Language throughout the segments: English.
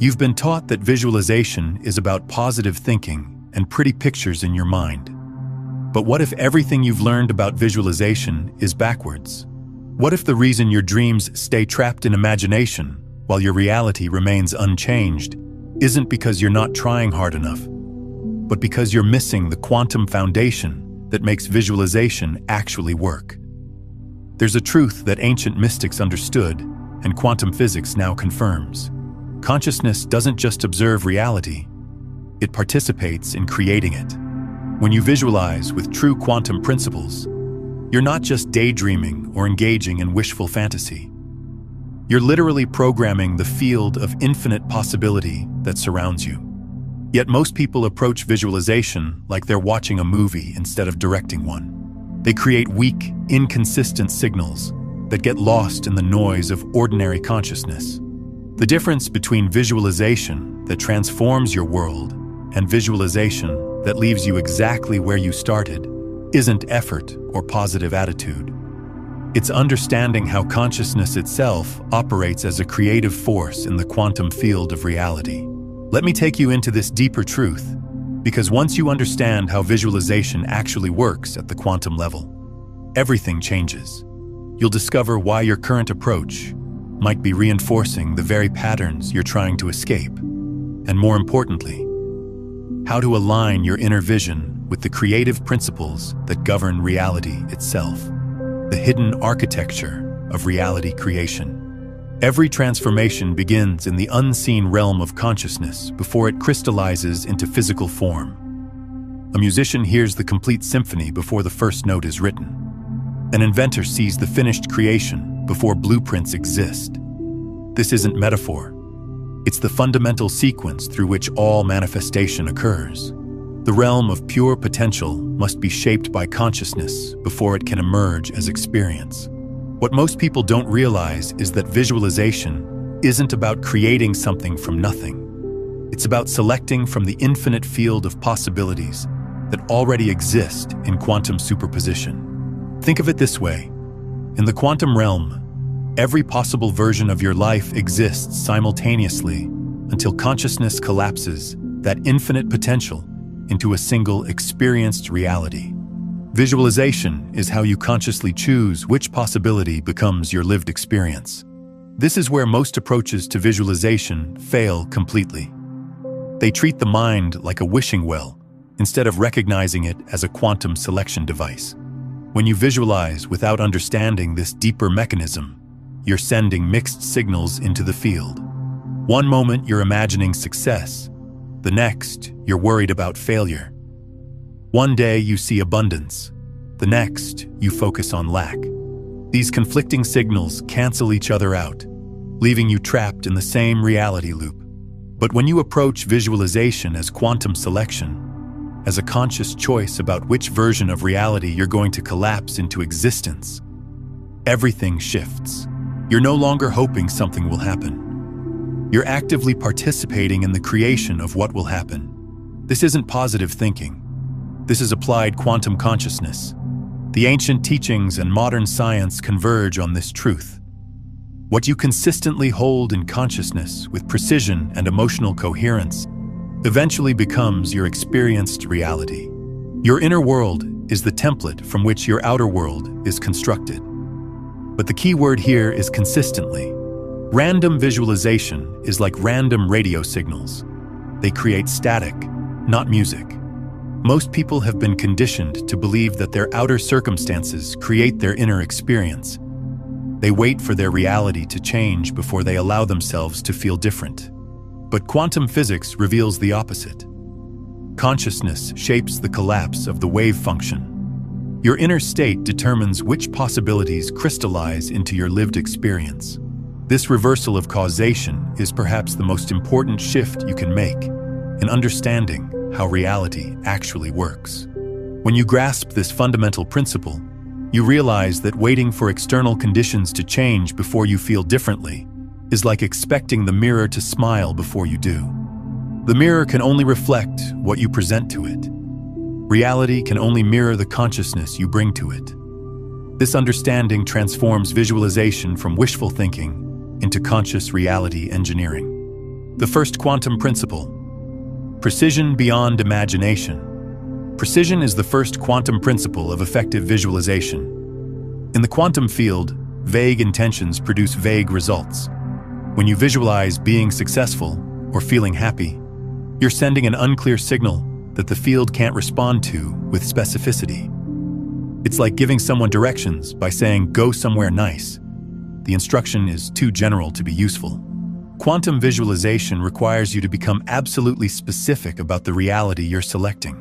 You've been taught that visualization is about positive thinking and pretty pictures in your mind. But what if everything you've learned about visualization is backwards? What if the reason your dreams stay trapped in imagination while your reality remains unchanged isn't because you're not trying hard enough, but because you're missing the quantum foundation that makes visualization actually work? There's a truth that ancient mystics understood and quantum physics now confirms. Consciousness doesn't just observe reality, it participates in creating it. When you visualize with true quantum principles, you're not just daydreaming or engaging in wishful fantasy. You're literally programming the field of infinite possibility that surrounds you. Yet most people approach visualization like they're watching a movie instead of directing one. They create weak, inconsistent signals that get lost in the noise of ordinary consciousness. The difference between visualization that transforms your world and visualization that leaves you exactly where you started isn't effort or positive attitude. It's understanding how consciousness itself operates as a creative force in the quantum field of reality. Let me take you into this deeper truth, because once you understand how visualization actually works at the quantum level, everything changes. You'll discover why your current approach might be reinforcing the very patterns you're trying to escape, and more importantly, how to align your inner vision with the creative principles that govern reality itself, the hidden architecture of reality creation. Every transformation begins in the unseen realm of consciousness before it crystallizes into physical form. A musician hears the complete symphony before the first note is written. An inventor sees the finished creation before blueprints exist. This isn't metaphor. It's the fundamental sequence through which all manifestation occurs. The realm of pure potential must be shaped by consciousness before it can emerge as experience. What most people don't realize is that visualization isn't about creating something from nothing. It's about selecting from the infinite field of possibilities that already exist in quantum superposition. Think of it this way. In the quantum realm, every possible version of your life exists simultaneously until consciousness collapses that infinite potential into a single experienced reality. Visualization is how you consciously choose which possibility becomes your lived experience. This is where most approaches to visualization fail completely. They treat the mind like a wishing well instead of recognizing it as a quantum selection device. When you visualize without understanding this deeper mechanism, you're sending mixed signals into the field. One moment you're imagining success, the next you're worried about failure. One day you see abundance, the next you focus on lack. These conflicting signals cancel each other out, leaving you trapped in the same reality loop. But when you approach visualization as quantum selection, as a conscious choice about which version of reality you're going to collapse into existence, everything shifts. You're no longer hoping something will happen. You're actively participating in the creation of what will happen. This isn't positive thinking. This is applied quantum consciousness. The ancient teachings and modern science converge on this truth. What you consistently hold in consciousness with precision and emotional coherence eventually becomes your experienced reality. Your inner world is the template from which your outer world is constructed. But the key word here is consistently. Random visualization is like random radio signals. They create static, not music. Most people have been conditioned to believe that their outer circumstances create their inner experience. They wait for their reality to change before they allow themselves to feel different. But quantum physics reveals the opposite. Consciousness shapes the collapse of the wave function. Your inner state determines which possibilities crystallize into your lived experience. This reversal of causation is perhaps the most important shift you can make in understanding how reality actually works. When you grasp this fundamental principle, you realize that waiting for external conditions to change before you feel differently is like expecting the mirror to smile before you do. The mirror can only reflect what you present to it. Reality can only mirror the consciousness you bring to it. This understanding transforms visualization from wishful thinking into conscious reality engineering. The first quantum principle: precision beyond imagination. Precision is the first quantum principle of effective visualization. In the quantum field, vague intentions produce vague results. When you visualize being successful or feeling happy, you're sending an unclear signal that the field can't respond to with specificity. It's like giving someone directions by saying, "Go somewhere nice." The instruction is too general to be useful. Quantum visualization requires you to become absolutely specific about the reality you're selecting.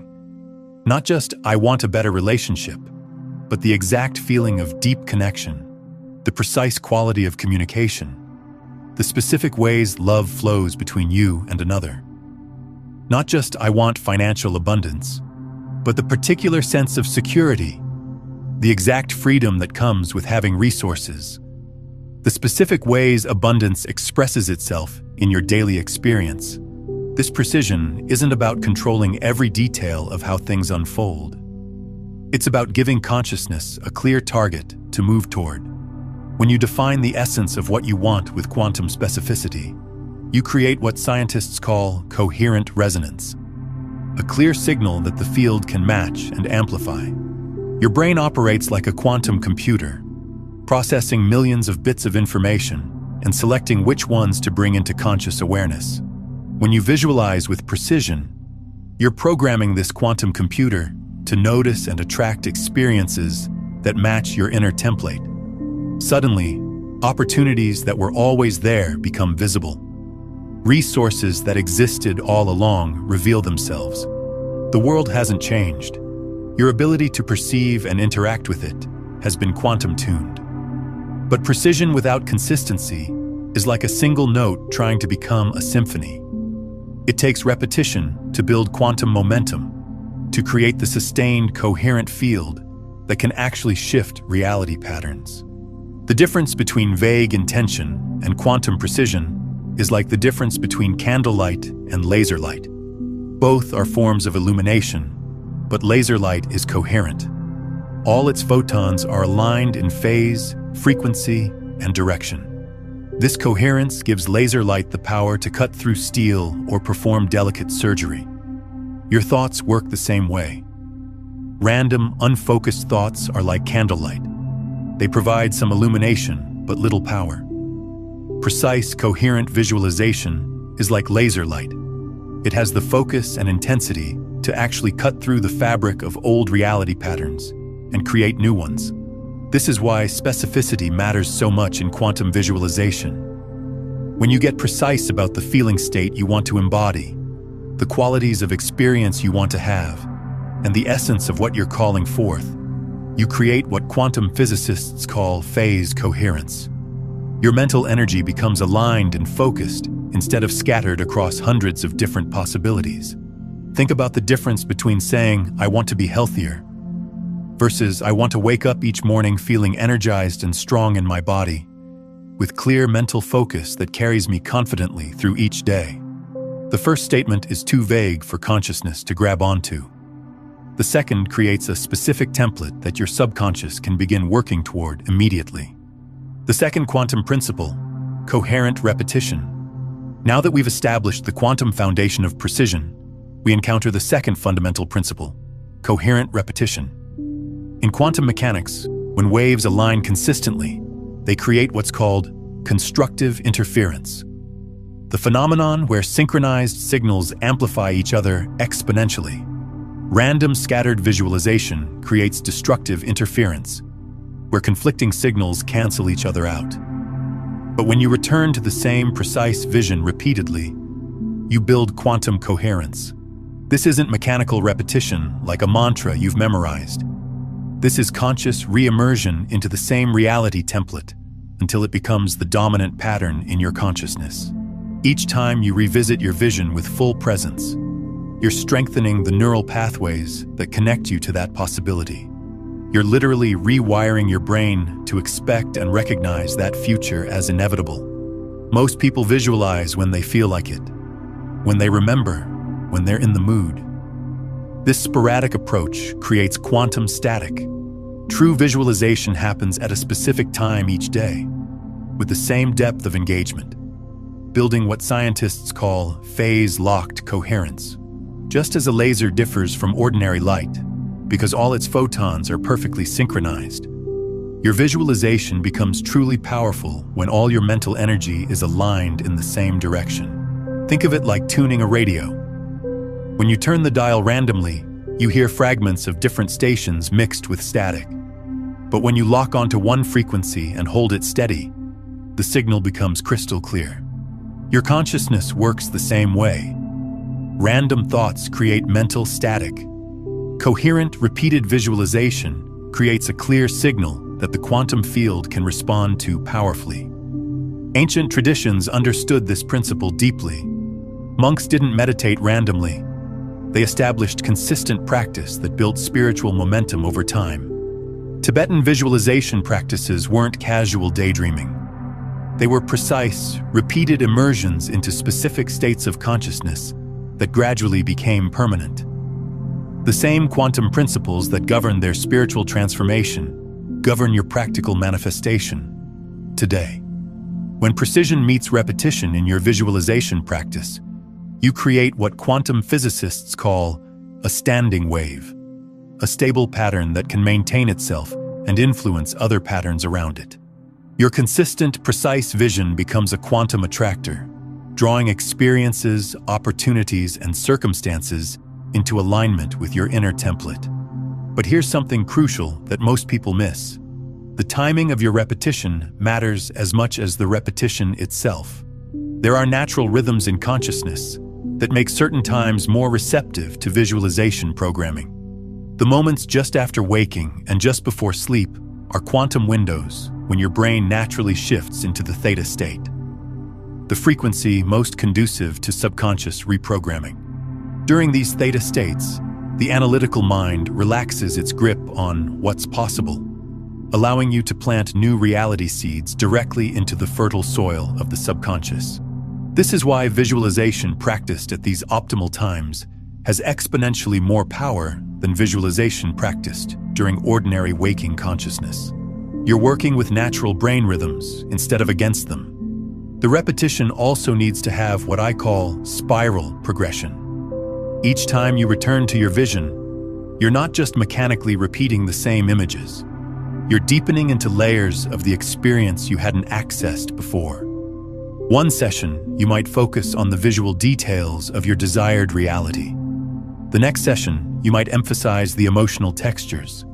Not just, "I want a better relationship," but the exact feeling of deep connection, the precise quality of communication, the specific ways love flows between you and another. Not just, "I want financial abundance," but the particular sense of security, the exact freedom that comes with having resources, the specific ways abundance expresses itself in your daily experience. This precision isn't about controlling every detail of how things unfold. It's about giving consciousness a clear target to move toward. When you define the essence of what you want with quantum specificity, you create what scientists call coherent resonance, a clear signal that the field can match and amplify. Your brain operates like a quantum computer, processing millions of bits of information and selecting which ones to bring into conscious awareness. When you visualize with precision, you're programming this quantum computer to notice and attract experiences that match your inner template. Suddenly, opportunities that were always there become visible. Resources that existed all along reveal themselves. The world hasn't changed. Your ability to perceive and interact with it has been quantum-tuned. But precision without consistency is like a single note trying to become a symphony. It takes repetition to build quantum momentum, to create the sustained, coherent field that can actually shift reality patterns. The difference between vague intention and quantum precision is like the difference between candlelight and laser light. Both are forms of illumination, but laser light is coherent. All its photons are aligned in phase, frequency, and direction. This coherence gives laser light the power to cut through steel or perform delicate surgery. Your thoughts work the same way. Random, unfocused thoughts are like candlelight. They provide some illumination, but little power. Precise, coherent visualization is like laser light. It has the focus and intensity to actually cut through the fabric of old reality patterns and create new ones. This is why specificity matters so much in quantum visualization. When you get precise about the feeling state you want to embody, the qualities of experience you want to have, and the essence of what you're calling forth, you create what quantum physicists call phase coherence. Your mental energy becomes aligned and focused instead of scattered across hundreds of different possibilities. Think about the difference between saying, "I want to be healthier," versus "I want to wake up each morning feeling energized and strong in my body, with clear mental focus that carries me confidently through each day." The first statement is too vague for consciousness to grab onto. The second creates a specific template that your subconscious can begin working toward immediately. The second quantum principle, coherent repetition. Now that we've established the quantum foundation of precision, we encounter the second fundamental principle, coherent repetition. In quantum mechanics, when waves align consistently, they create what's called constructive interference. The phenomenon where synchronized signals amplify each other exponentially. Random scattered visualization creates destructive interference, where conflicting signals cancel each other out. But when you return to the same precise vision repeatedly, you build quantum coherence. This isn't mechanical repetition like a mantra you've memorized. This is conscious re-immersion into the same reality template until it becomes the dominant pattern in your consciousness. Each time you revisit your vision with full presence, you're strengthening the neural pathways that connect you to that possibility. You're literally rewiring your brain to expect and recognize that future as inevitable. Most people visualize when they feel like it, when they remember, when they're in the mood. This sporadic approach creates quantum static. True visualization happens at a specific time each day, with the same depth of engagement. building what scientists call phase-locked coherence. Just as a laser differs from ordinary light, because all its photons are perfectly synchronized, your visualization becomes truly powerful when all your mental energy is aligned in the same direction. Think of it like tuning a radio. When you turn the dial randomly, you hear fragments of different stations mixed with static. But when you lock onto one frequency and hold it steady, the signal becomes crystal clear. Your consciousness works the same way. Random thoughts create mental static. Coherent, repeated visualization creates a clear signal that the quantum field can respond to powerfully. Ancient traditions understood this principle deeply. Monks didn't meditate randomly. They established consistent practice that built spiritual momentum over time. Tibetan visualization practices weren't casual daydreaming. They were precise, repeated immersions into specific states of consciousness that gradually became permanent. The same quantum principles that govern their spiritual transformation govern your practical manifestation today. When precision meets repetition in your visualization practice, you create what quantum physicists call a standing wave, a stable pattern that can maintain itself and influence other patterns around it. Your consistent, precise vision becomes a quantum attractor, drawing experiences, opportunities, and circumstances into alignment with your inner template. But here's something crucial that most people miss. The timing of your repetition matters as much as the repetition itself. There are natural rhythms in consciousness that make certain times more receptive to visualization programming. The moments just after waking and just before sleep are quantum windows when your brain naturally shifts into the theta state, the frequency most conducive to subconscious reprogramming. During these theta states, the analytical mind relaxes its grip on what's possible, allowing you to plant new reality seeds directly into the fertile soil of the subconscious. This is why visualization practiced at these optimal times has exponentially more power than visualization practiced during ordinary waking consciousness. You're working with natural brain rhythms instead of against them. The repetition also needs to have what I call spiral progression. Each time you return to your vision, you're not just mechanically repeating the same images. You're deepening into layers of the experience you hadn't accessed before. One session, you might focus on the visual details of your desired reality. The next session, you might emphasize the emotional textures.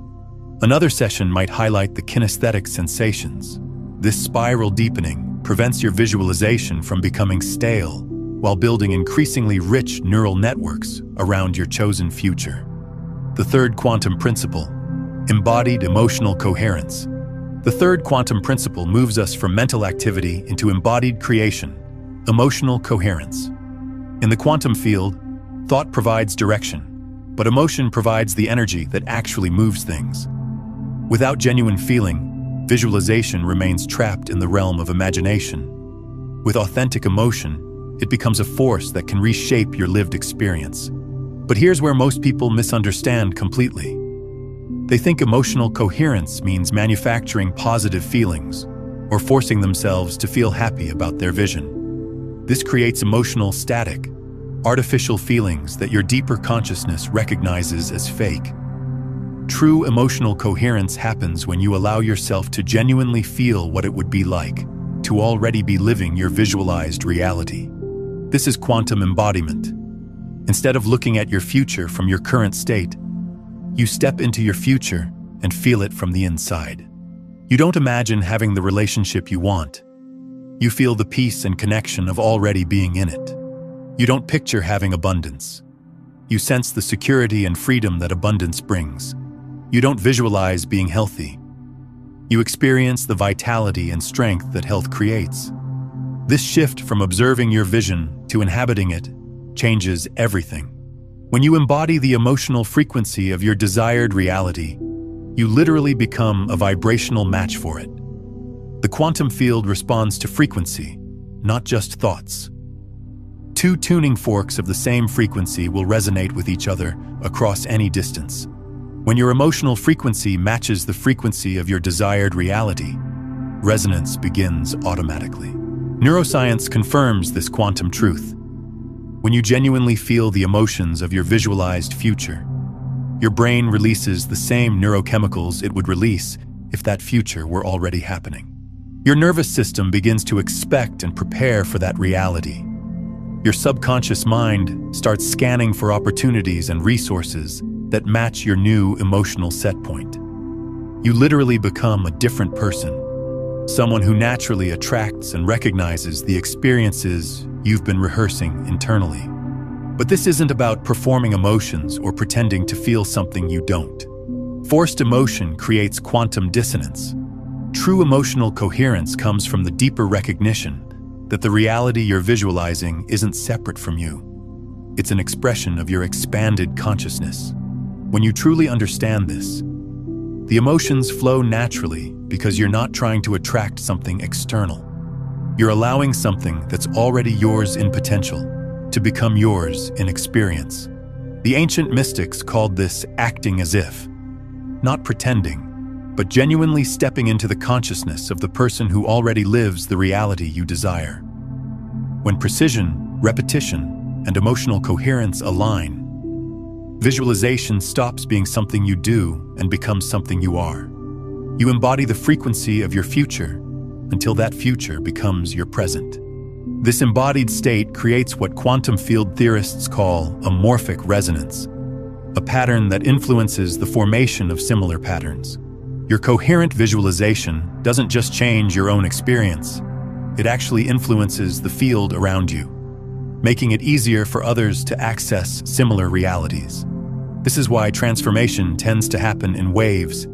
Another session might highlight the kinesthetic sensations. This spiral deepening prevents your visualization from becoming stale while building increasingly rich neural networks around your chosen future. The third quantum principle, embodied emotional coherence. The third quantum principle moves us from mental activity into embodied creation, emotional coherence. In the quantum field, thought provides direction, but emotion provides the energy that actually moves things. Without genuine feeling, visualization remains trapped in the realm of imagination. With authentic emotion, it becomes a force that can reshape your lived experience. But here's where most people misunderstand completely. They think emotional coherence means manufacturing positive feelings or forcing themselves to feel happy about their vision. This creates emotional static, artificial feelings that your deeper consciousness recognizes as fake. True emotional coherence happens when you allow yourself to genuinely feel what it would be like to already be living your visualized reality. This is quantum embodiment. Instead of looking at your future from your current state, you step into your future and feel it from the inside. You don't imagine having the relationship you want. You feel the peace and connection of already being in it. You don't picture having abundance. You sense the security and freedom that abundance brings. You don't visualize being healthy. You experience the vitality and strength that health creates. This shift from observing your vision to inhabiting it changes everything. When you embody the emotional frequency of your desired reality, you literally become a vibrational match for it. The quantum field responds to frequency, not just thoughts. Two tuning forks of the same frequency will resonate with each other across any distance. When your emotional frequency matches the frequency of your desired reality, resonance begins automatically. Neuroscience confirms this quantum truth. When you genuinely feel the emotions of your visualized future, your brain releases the same neurochemicals it would release if that future were already happening. Your nervous system begins to expect and prepare for that reality. Your subconscious mind starts scanning for opportunities and resources that match your new emotional set point. You literally become a different person, someone who naturally attracts and recognizes the experiences you've been rehearsing internally. But this isn't about performing emotions or pretending to feel something you don't. Forced emotion creates quantum dissonance. True emotional coherence comes from the deeper recognition that the reality you're visualizing isn't separate from you. It's an expression of your expanded consciousness. When you truly understand this, the emotions flow naturally because you're not trying to attract something external. You're allowing something that's already yours in potential to become yours in experience. The ancient mystics called this acting as if, not pretending, but genuinely stepping into the consciousness of the person who already lives the reality you desire. When precision, repetition, and emotional coherence align, visualization stops being something you do and becomes something you are. You embody the frequency of your future until that future becomes your present. This embodied state creates what quantum field theorists call a morphic resonance, a pattern that influences the formation of similar patterns. Your coherent visualization doesn't just change your own experience, it actually influences the field around you, making it easier for others to access similar realities. This is why transformation tends to happen in waves,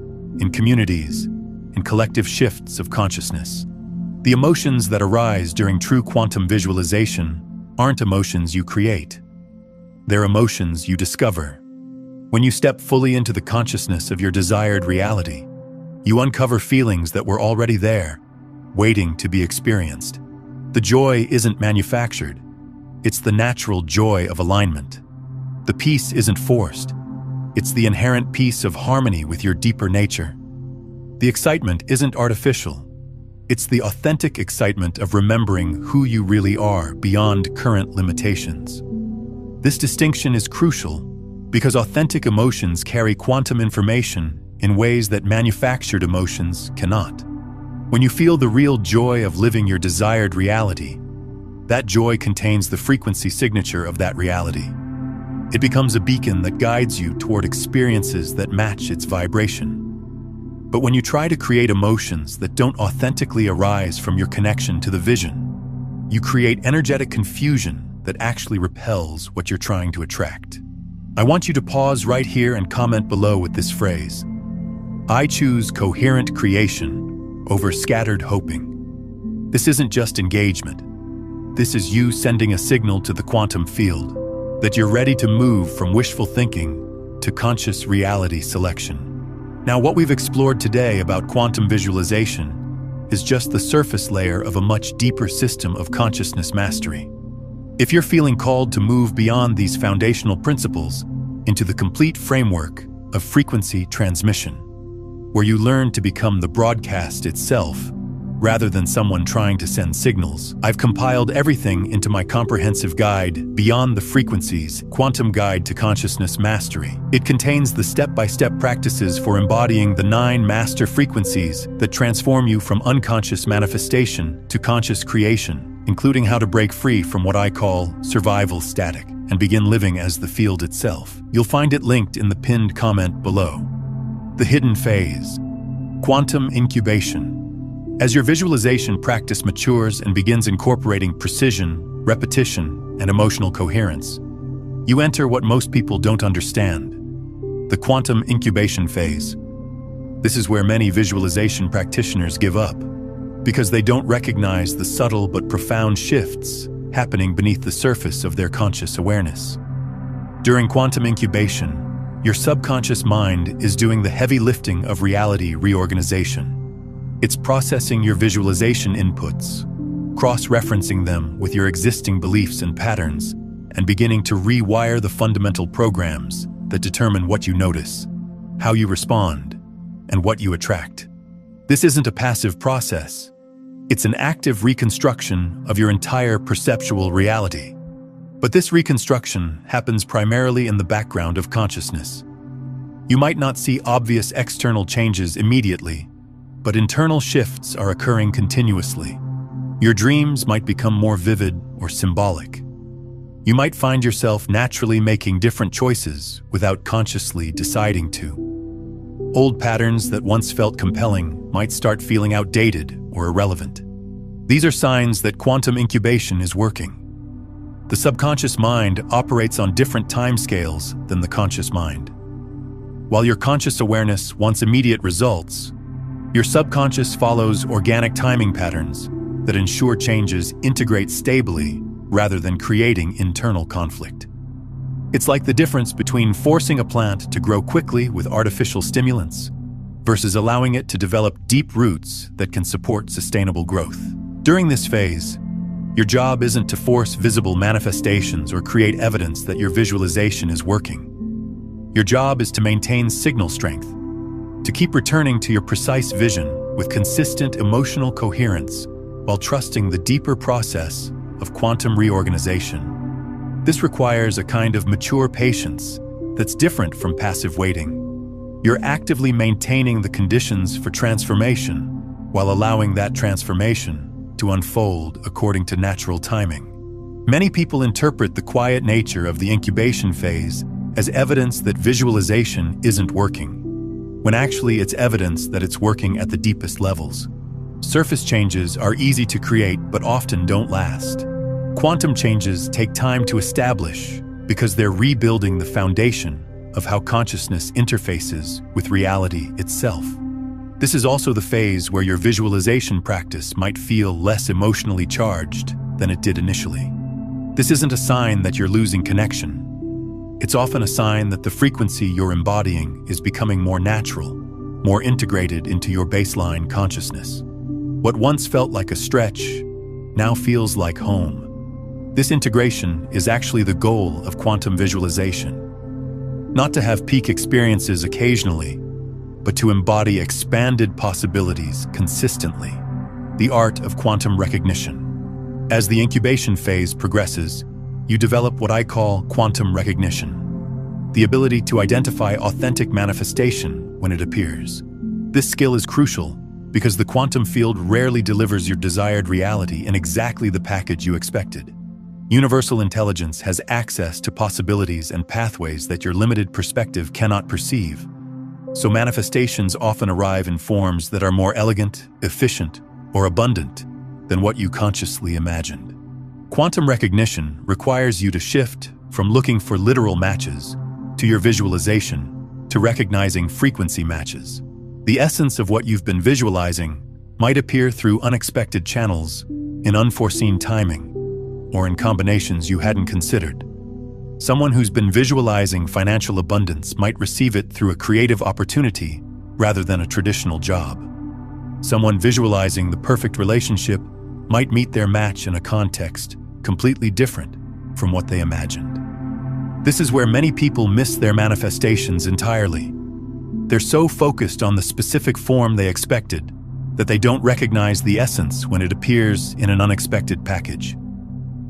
in communities, in collective shifts of consciousness. The emotions that arise during true quantum visualization aren't emotions you create. They're emotions you discover. When you step fully into the consciousness of your desired reality, you uncover feelings that were already there, waiting to be experienced. The joy isn't manufactured. It's the natural joy of alignment. The peace isn't forced. It's the inherent peace of harmony with your deeper nature. The excitement isn't artificial. It's the authentic excitement of remembering who you really are beyond current limitations. This distinction is crucial because authentic emotions carry quantum information in ways that manufactured emotions cannot. When you feel the real joy of living your desired reality, that joy contains the frequency signature of that reality. It becomes a beacon that guides you toward experiences that match its vibration. But when you try to create emotions that don't authentically arise from your connection to the vision, you create energetic confusion that actually repels what you're trying to attract. I want you to pause right here and comment below with this phrase: I choose coherent creation over scattered hoping. This isn't just engagement. This is you sending a signal to the quantum field that you're ready to move from wishful thinking to conscious reality selection. Now, what we've explored today about quantum visualization is just the surface layer of a much deeper system of consciousness mastery. If you're feeling called to move beyond these foundational principles into the complete framework of frequency transmission, where you learn to become the broadcast itself rather than someone trying to send signals, I've compiled everything into my comprehensive guide, Beyond the Frequencies, Quantum Guide to Consciousness Mastery. It contains the step-by-step practices for embodying the 9 master frequencies that transform you from unconscious manifestation to conscious creation, including how to break free from what I call survival static and begin living as the field itself. You'll find it linked in the pinned comment below. The hidden phase, quantum incubation. As your visualization practice matures and begins incorporating precision, repetition, and emotional coherence, you enter what most people don't understand: the quantum incubation phase. This is where many visualization practitioners give up, because they don't recognize the subtle but profound shifts happening beneath the surface of their conscious awareness. During quantum incubation, your subconscious mind is doing the heavy lifting of reality reorganization. It's processing your visualization inputs, cross-referencing them with your existing beliefs and patterns, and beginning to rewire the fundamental programs that determine what you notice, how you respond, and what you attract. This isn't a passive process. It's an active reconstruction of your entire perceptual reality. But this reconstruction happens primarily in the background of consciousness. You might not see obvious external changes immediately, but internal shifts are occurring continuously. Your dreams might become more vivid or symbolic. You might find yourself naturally making different choices without consciously deciding to. Old patterns that once felt compelling might start feeling outdated or irrelevant. These are signs that quantum incubation is working. The subconscious mind operates on different timescales than the conscious mind. While your conscious awareness wants immediate results, your subconscious follows organic timing patterns that ensure changes integrate stably rather than creating internal conflict. It's like the difference between forcing a plant to grow quickly with artificial stimulants versus allowing it to develop deep roots that can support sustainable growth. During this phase, your job isn't to force visible manifestations or create evidence that your visualization is working. Your job is to maintain signal strength, to keep returning to your precise vision with consistent emotional coherence while trusting the deeper process of quantum reorganization. This requires a kind of mature patience that's different from passive waiting. You're actively maintaining the conditions for transformation while allowing that transformation to unfold according to natural timing. Many people interpret the quiet nature of the incubation phase as evidence that visualization isn't working, when actually it's evidence that it's working at the deepest levels. Surface changes are easy to create but often don't last. Quantum changes take time to establish because they're rebuilding the foundation of how consciousness interfaces with reality itself. This is also the phase where your visualization practice might feel less emotionally charged than it did initially. This isn't a sign that you're losing connection. It's often a sign that the frequency you're embodying is becoming more natural, more integrated into your baseline consciousness. What once felt like a stretch now feels like home. This integration is actually the goal of quantum visualization. Not to have peak experiences occasionally, but to embody expanded possibilities consistently. The art of quantum recognition. As the incubation phase progresses, you develop what I call quantum recognition, the ability to identify authentic manifestation when it appears. This skill is crucial because the quantum field rarely delivers your desired reality in exactly the package you expected. Universal intelligence has access to possibilities and pathways that your limited perspective cannot perceive. So manifestations often arrive in forms that are more elegant, efficient, or abundant than what you consciously imagined. Quantum recognition requires you to shift from looking for literal matches to your visualization to recognizing frequency matches. The essence of what you've been visualizing might appear through unexpected channels, in unforeseen timing, or in combinations you hadn't considered. Someone who's been visualizing financial abundance might receive it through a creative opportunity rather than a traditional job. Someone visualizing the perfect relationship might meet their match in a context completely different from what they imagined. This is where many people miss their manifestations entirely. They're so focused on the specific form they expected that they don't recognize the essence when it appears in an unexpected package.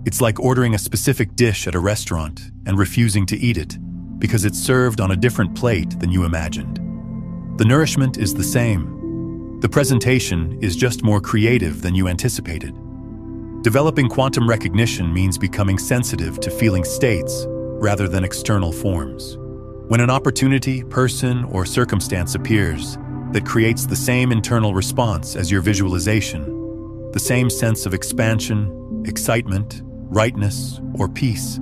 It's like ordering a specific dish at a restaurant and refusing to eat it because it's served on a different plate than you imagined. The nourishment is the same. The presentation is just more creative than you anticipated. Developing quantum recognition means becoming sensitive to feeling states rather than external forms. When an opportunity, person, or circumstance appears that creates the same internal response as your visualization, the same sense of expansion, excitement, rightness, or peace,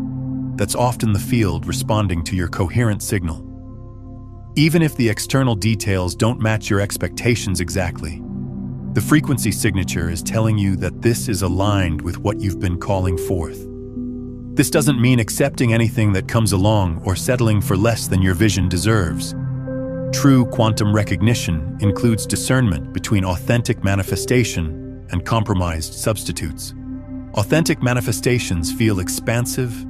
that's often the field responding to your coherent signal. Even if the external details don't match your expectations exactly, the frequency signature is telling you that this is aligned with what you've been calling forth. This doesn't mean accepting anything that comes along or settling for less than your vision deserves. True quantum recognition includes discernment between authentic manifestation and compromised substitutes. Authentic manifestations feel expansive,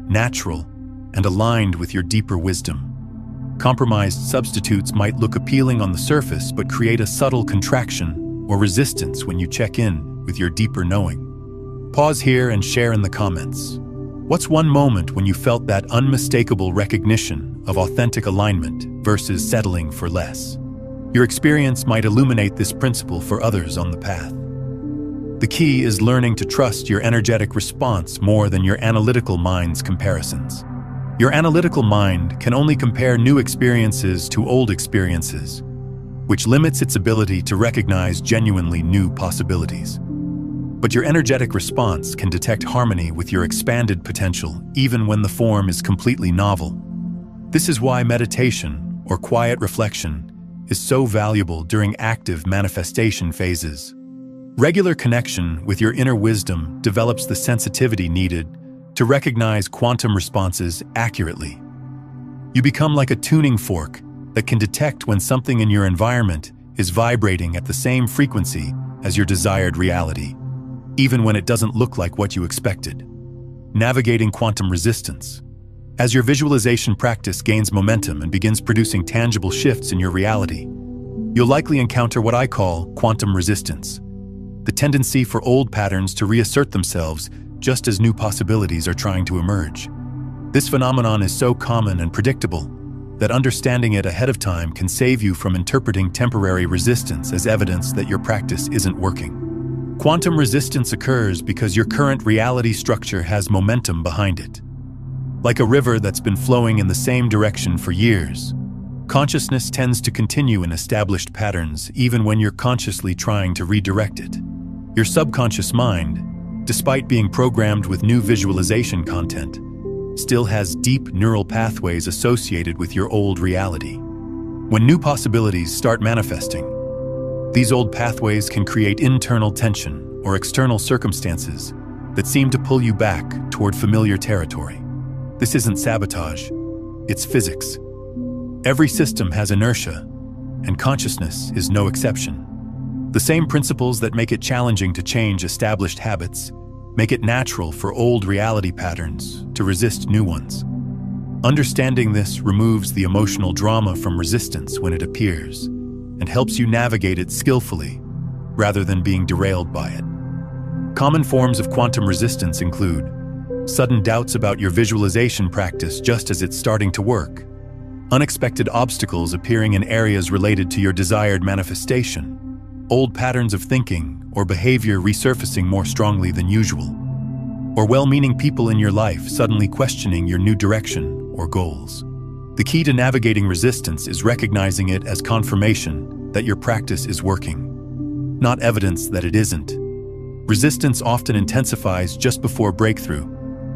natural, and aligned with your deeper wisdom. Compromised substitutes might look appealing on the surface but create a subtle contraction or resistance when you check in with your deeper knowing? Pause here and share in the comments. What's one moment when you felt that unmistakable recognition of authentic alignment versus settling for less? Your experience might illuminate this principle for others on the path. The key is learning to trust your energetic response more than your analytical mind's comparisons. Your analytical mind can only compare new experiences to old experiences, which limits its ability to recognize genuinely new possibilities. But your energetic response can detect harmony with your expanded potential, even when the form is completely novel. This is why meditation, or quiet reflection, is so valuable during active manifestation phases. Regular connection with your inner wisdom develops the sensitivity needed to recognize quantum responses accurately. You become like a tuning fork that can detect when something in your environment is vibrating at the same frequency as your desired reality, even when it doesn't look like what you expected. Navigating quantum resistance. As your visualization practice gains momentum and begins producing tangible shifts in your reality, you'll likely encounter what I call quantum resistance, the tendency for old patterns to reassert themselves just as new possibilities are trying to emerge. This phenomenon is so common and predictable that understanding it ahead of time can save you from interpreting temporary resistance as evidence that your practice isn't working. Quantum resistance occurs because your current reality structure has momentum behind it. Like a river that's been flowing in the same direction for years, consciousness tends to continue in established patterns even when you're consciously trying to redirect it. Your subconscious mind, despite being programmed with new visualization content, still has deep neural pathways associated with your old reality. When new possibilities start manifesting, these old pathways can create internal tension or external circumstances that seem to pull you back toward familiar territory. This isn't sabotage, it's physics. Every system has inertia, and consciousness is no exception. The same principles that make it challenging to change established habits make it natural for old reality patterns to resist new ones. Understanding this removes the emotional drama from resistance when it appears, and helps you navigate it skillfully, rather than being derailed by it. Common forms of quantum resistance include sudden doubts about your visualization practice just as it's starting to work, unexpected obstacles appearing in areas related to your desired manifestation, old patterns of thinking or behavior resurfacing more strongly than usual, or well-meaning people in your life suddenly questioning your new direction or goals. The key to navigating resistance is recognizing it as confirmation that your practice is working, not evidence that it isn't. Resistance often intensifies just before breakthrough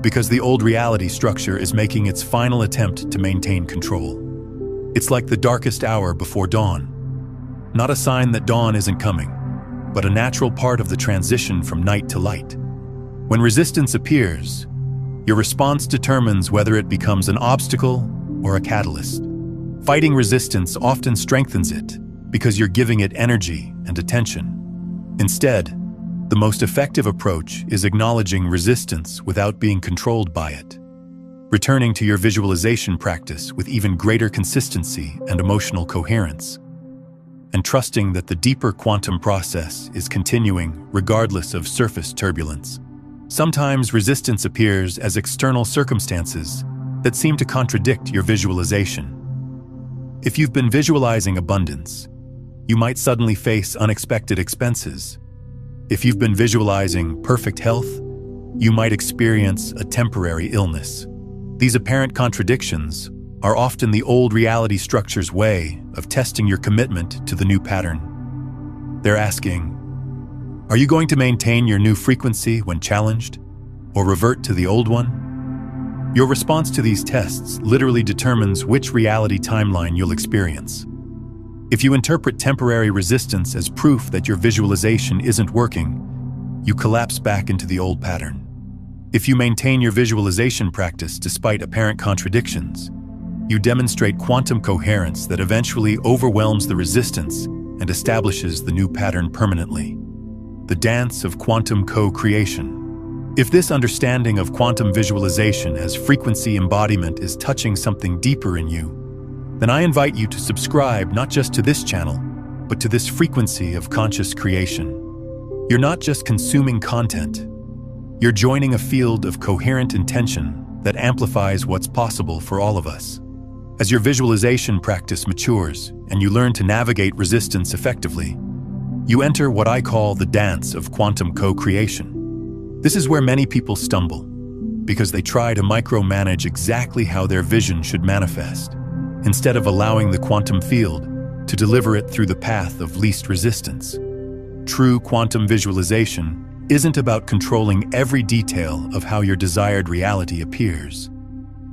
because the old reality structure is making its final attempt to maintain control. It's like the darkest hour before dawn. Not a sign that dawn isn't coming, but a natural part of the transition from night to light. When resistance appears, your response determines whether it becomes an obstacle or a catalyst. Fighting resistance often strengthens it because you're giving it energy and attention. Instead, the most effective approach is acknowledging resistance without being controlled by it, returning to your visualization practice with even greater consistency and emotional coherence, and trusting that the deeper quantum process is continuing regardless of surface turbulence. Sometimes resistance appears as external circumstances that seem to contradict your visualization. If you've been visualizing abundance, you might suddenly face unexpected expenses. If you've been visualizing perfect health, you might experience a temporary illness. These apparent contradictions are often the old reality structure's way of testing your commitment to the new pattern. They're asking, are you going to maintain your new frequency when challenged, or revert to the old one? Your response to these tests literally determines which reality timeline you'll experience. If you interpret temporary resistance as proof that your visualization isn't working, you collapse back into the old pattern. If you maintain your visualization practice despite apparent contradictions, you demonstrate quantum coherence that eventually overwhelms the resistance and establishes the new pattern permanently. The dance of quantum co-creation. If this understanding of quantum visualization as frequency embodiment is touching something deeper in you, then I invite you to subscribe not just to this channel, but to this frequency of conscious creation. You're not just consuming content. You're joining a field of coherent intention that amplifies what's possible for all of us. As your visualization practice matures and you learn to navigate resistance effectively, you enter what I call the dance of quantum co-creation. This is where many people stumble, because they try to micromanage exactly how their vision should manifest, instead of allowing the quantum field to deliver it through the path of least resistance. True quantum visualization isn't about controlling every detail of how your desired reality appears.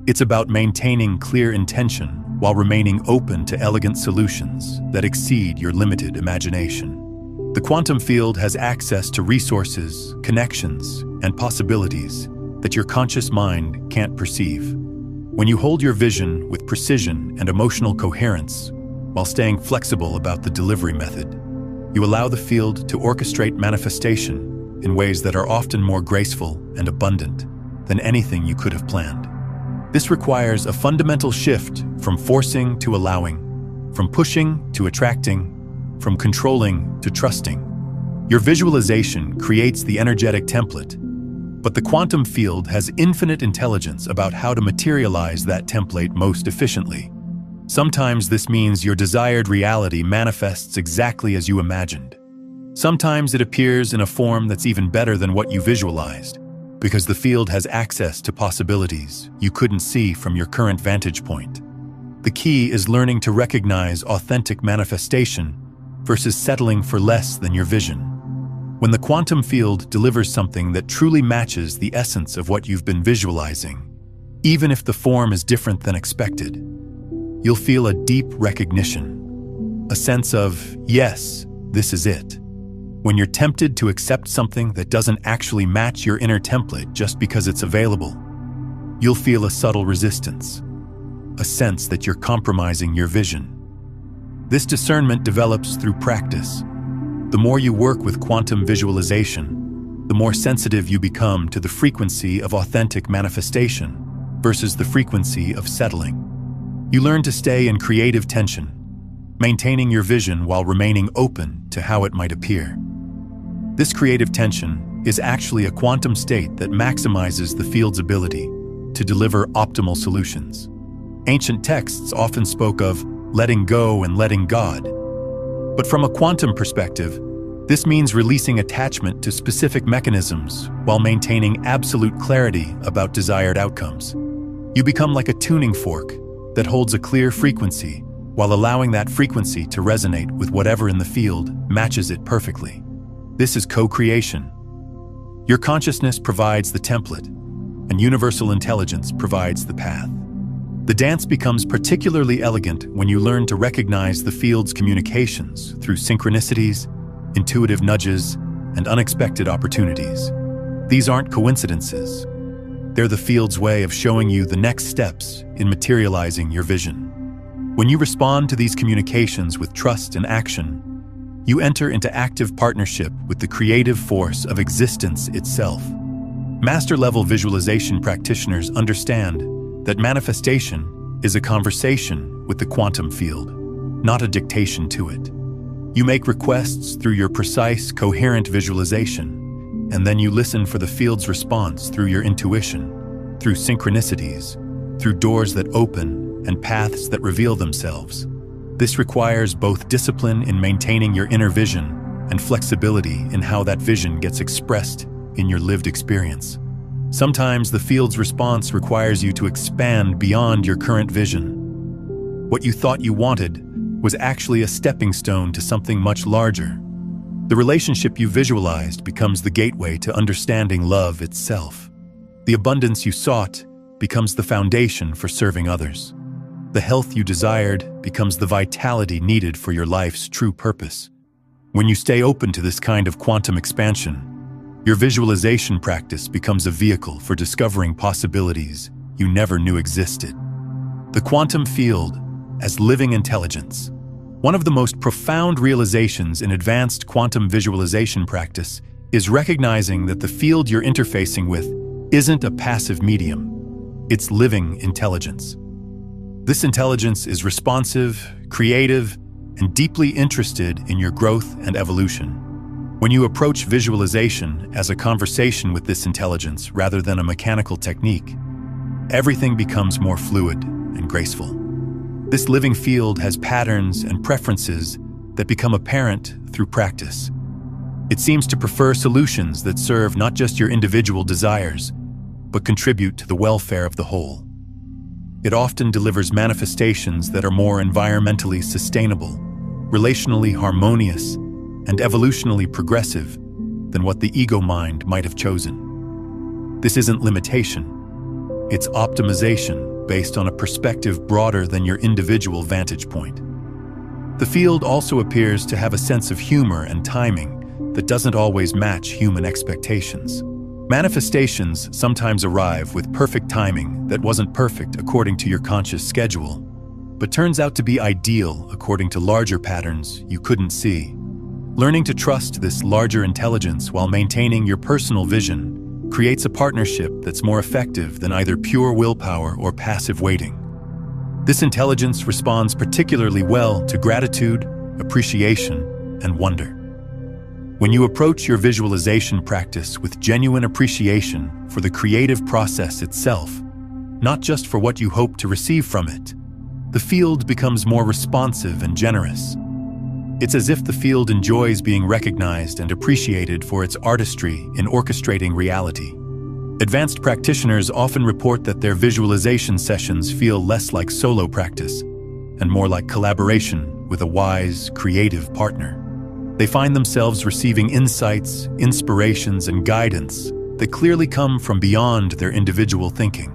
It's about maintaining clear intention while remaining open to elegant solutions that exceed your limited imagination. The quantum field has access to resources, connections, and possibilities that your conscious mind can't perceive. When you hold your vision with precision and emotional coherence, while staying flexible about the delivery method, you allow the field to orchestrate manifestation in ways that are often more graceful and abundant than anything you could have planned. This requires a fundamental shift from forcing to allowing, from pushing to attracting, from controlling to trusting. Your visualization creates the energetic template, but the quantum field has infinite intelligence about how to materialize that template most efficiently. Sometimes this means your desired reality manifests exactly as you imagined. Sometimes it appears in a form that's even better than what you visualized, because the field has access to possibilities you couldn't see from your current vantage point. The key is learning to recognize authentic manifestation versus settling for less than your vision. When the quantum field delivers something that truly matches the essence of what you've been visualizing, even if the form is different than expected, you'll feel a deep recognition, a sense of, yes, this is it. When you're tempted to accept something that doesn't actually match your inner template just because it's available, you'll feel a subtle resistance, a sense that you're compromising your vision. This discernment develops through practice. The more you work with quantum visualization, the more sensitive you become to the frequency of authentic manifestation versus the frequency of settling. You learn to stay in creative tension, maintaining your vision while remaining open to how it might appear. This creative tension is actually a quantum state that maximizes the field's ability to deliver optimal solutions. Ancient texts often spoke of letting go and letting God. But from a quantum perspective, this means releasing attachment to specific mechanisms while maintaining absolute clarity about desired outcomes. You become like a tuning fork that holds a clear frequency while allowing that frequency to resonate with whatever in the field matches it perfectly. This is co-creation. Your consciousness provides the template, and universal intelligence provides the path. The dance becomes particularly elegant when you learn to recognize the field's communications through synchronicities, intuitive nudges, and unexpected opportunities. These aren't coincidences. They're the field's way of showing you the next steps in materializing your vision. When you respond to these communications with trust and action, you enter into active partnership with the creative force of existence itself. Master-level visualization practitioners understand that manifestation is a conversation with the quantum field, not a dictation to it. You make requests through your precise, coherent visualization, and then you listen for the field's response through your intuition, through synchronicities, through doors that open and paths that reveal themselves. This requires both discipline in maintaining your inner vision and flexibility in how that vision gets expressed in your lived experience. Sometimes the field's response requires you to expand beyond your current vision. What you thought you wanted was actually a stepping stone to something much larger. The relationship you visualized becomes the gateway to understanding love itself. The abundance you sought becomes the foundation for serving others. The health you desired becomes the vitality needed for your life's true purpose. When you stay open to this kind of quantum expansion, your visualization practice becomes a vehicle for discovering possibilities you never knew existed. The quantum field as living intelligence. One of the most profound realizations in advanced quantum visualization practice is recognizing that the field you're interfacing with isn't a passive medium. It's living intelligence. This intelligence is responsive, creative, and deeply interested in your growth and evolution. When you approach visualization as a conversation with this intelligence rather than a mechanical technique, everything becomes more fluid and graceful. This living field has patterns and preferences that become apparent through practice. It seems to prefer solutions that serve not just your individual desires, but contribute to the welfare of the whole. It often delivers manifestations that are more environmentally sustainable, relationally harmonious, and evolutionally progressive than what the ego mind might have chosen. This isn't limitation. It's optimization based on a perspective broader than your individual vantage point. The field also appears to have a sense of humor and timing that doesn't always match human expectations. Manifestations sometimes arrive with perfect timing that wasn't perfect according to your conscious schedule, but turns out to be ideal according to larger patterns you couldn't see. Learning to trust this larger intelligence while maintaining your personal vision creates a partnership that's more effective than either pure willpower or passive waiting. This intelligence responds particularly well to gratitude, appreciation, and wonder. When you approach your visualization practice with genuine appreciation for the creative process itself, not just for what you hope to receive from it, the field becomes more responsive and generous. It's as if the field enjoys being recognized and appreciated for its artistry in orchestrating reality. Advanced practitioners often report that their visualization sessions feel less like solo practice and more like collaboration with a wise, creative partner. They find themselves receiving insights, inspirations, and guidance that clearly come from beyond their individual thinking.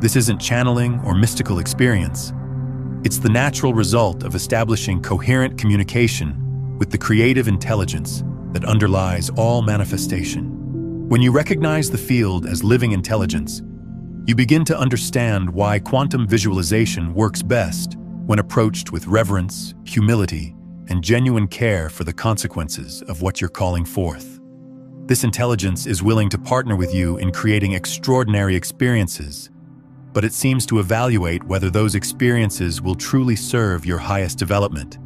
This isn't channeling or mystical experience. It's the natural result of establishing coherent communication with the creative intelligence that underlies all manifestation. When you recognize the field as living intelligence, you begin to understand why quantum visualization works best when approached with reverence, humility, and genuine care for the consequences of what you're calling forth. This intelligence is willing to partner with you in creating extraordinary experiences, but it seems to evaluate whether those experiences will truly serve your highest development